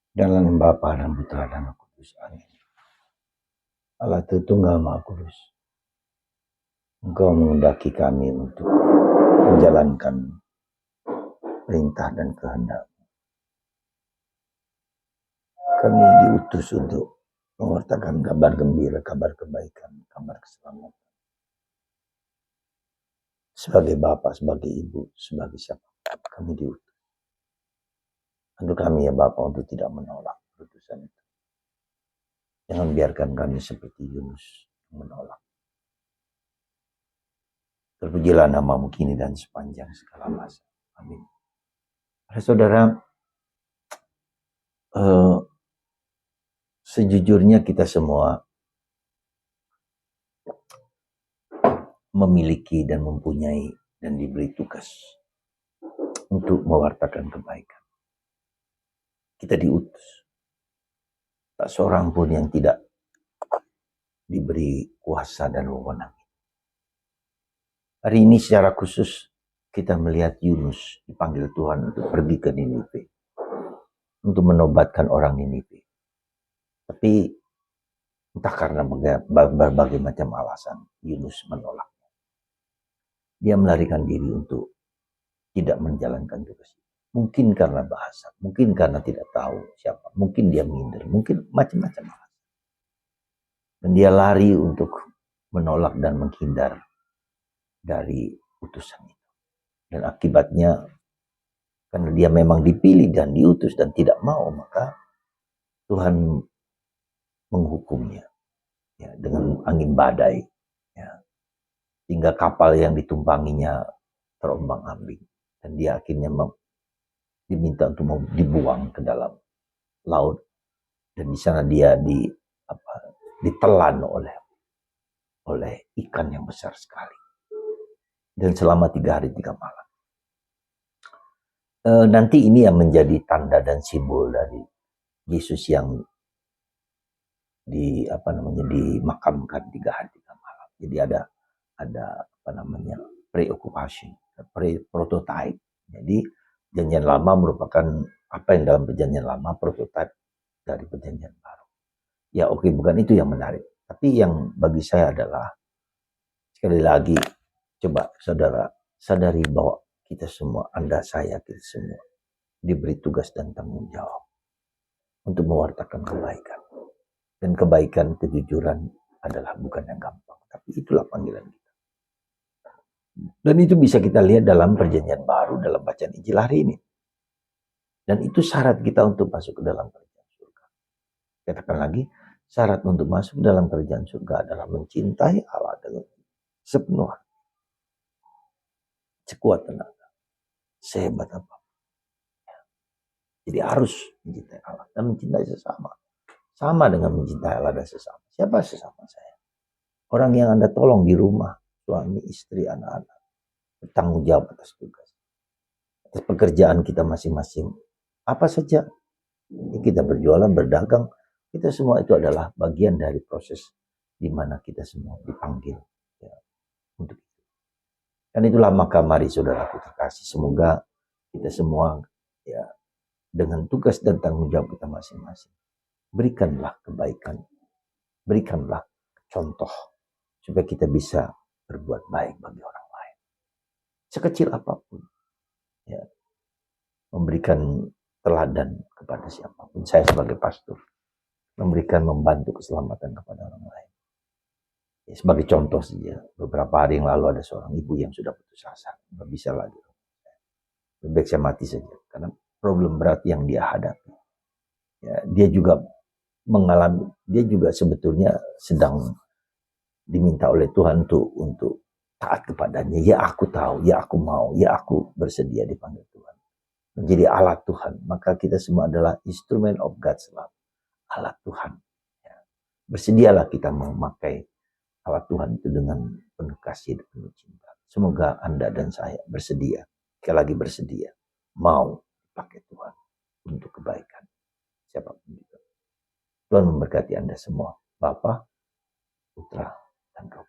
Dalam Bapa dan Putra dan Roh Kudus. Amin. Allah Tritunggal Maha Kudus, Engkau menghendaki kami untuk menjalankan perintah dan kehendak. Kami diutus untuk mewartakan kabar gembira, kabar kebaikan, kabar keselamatan. Sebagai Bapa, sebagai Ibu, sebagai siapa, kami diutus. Untuk kami ya Bapa untuk tidak menolak keputusan itu. Jangan biarkan kami seperti Yunus menolak. Terpujilah namamu kini dan sepanjang segala masa. Amin. Saudara, sejujurnya kita semua memiliki dan mempunyai dan diberi tugas untuk mewartakan kebaikan. Kita diutus. Tak seorang pun yang tidak diberi kuasa dan wewenang. Hari ini secara khusus kita melihat Yunus dipanggil Tuhan untuk pergi ke Ninive. Untuk menobatkan orang Ninive. Tapi entah karena berbagai macam alasan Yunus menolak. Dia melarikan diri untuk tidak menjalankan tugas. Mungkin karena bahasa, mungkin karena tidak tahu siapa, mungkin dia minder, mungkin macam-macam alasan. Dan dia lari untuk menolak dan menghindar dari utusan itu. Dan akibatnya karena dia memang dipilih dan diutus dan tidak mau, maka Tuhan menghukumnya ya, dengan angin badai. Ya. Sehingga kapal yang ditumpanginya terombang-ambing. Dan dia akhirnya diminta untuk dibuang ke dalam laut. Dan di sana dia ditelan oleh ikan yang besar sekali. Dan selama 3 hari 3 malam. Nanti ini yang menjadi tanda dan simbol dari Yesus yang dimakamkan 3 hari 3 malam. Jadi ada pre-occupation, prototype. Jadi perjanjian lama merupakan apa yang dalam perjanjian lama, prototype dari perjanjian baru. Ya oke, bukan itu yang menarik. Tapi yang bagi saya adalah, sekali lagi, coba saudara sadari bahwa kita semua, Anda, saya, kita semua diberi tugas dan tanggung jawab untuk mewartakan kebaikan. Dan kebaikan, kejujuran adalah bukan yang gampang. Tapi itulah panggilan kita. Dan itu bisa kita lihat dalam perjanjian baru, dalam bacaan Injil hari ini. Dan itu syarat kita untuk masuk ke dalam kerajaan surga. Katakan lagi, syarat untuk masuk ke dalam kerajaan surga adalah mencintai Allah dengan sepenuh hati, sekuat tenaga, sehebat apa. Jadi harus mencintai Allah dan mencintai sesama. Sama dengan mencintai Allah dan sesama. Siapa sesama saya? Orang yang Anda tolong di rumah, suami, istri, anak-anak. Bertanggung jawab atas tugas. Atas pekerjaan kita masing-masing. Apa saja. Kita berjualan, berdagang. Kita semua itu adalah bagian dari proses di mana kita semua dipanggil ya, untuk itu. Dan itulah maka mari saudaraku terkasih. Semoga kita semua ya dengan tugas dan tanggung jawab kita masing-masing. Berikanlah kebaikan. Berikanlah contoh. Supaya kita bisa berbuat baik bagi orang lain. Sekecil apapun. Ya, memberikan teladan kepada siapapun. Saya sebagai pastor membantu keselamatan kepada orang lain. Ya, sebagai contoh saja, beberapa hari yang lalu ada seorang ibu yang sudah putus asa, nggak bisa lagi. Lebih baik saya mati saja, karena problem berat yang dia hadapi. Ya, dia juga sebetulnya sedang diminta oleh Tuhan untuk taat kepadanya. Ya aku tahu, ya aku mau, ya aku bersedia dipanggil Tuhan. Menjadi alat Tuhan. Maka kita semua adalah instrument of God's love. Alat Tuhan. Ya. Bersedialah kita memakai alat Tuhan itu dengan penuh kasih dan penuh cinta. Semoga Anda dan saya bersedia. Sekali lagi bersedia. Mau pakai Tuhan untuk kebaikan. Siapapun juga. Tuhan memberkati Anda semua. Bapa, Putra, dan Roh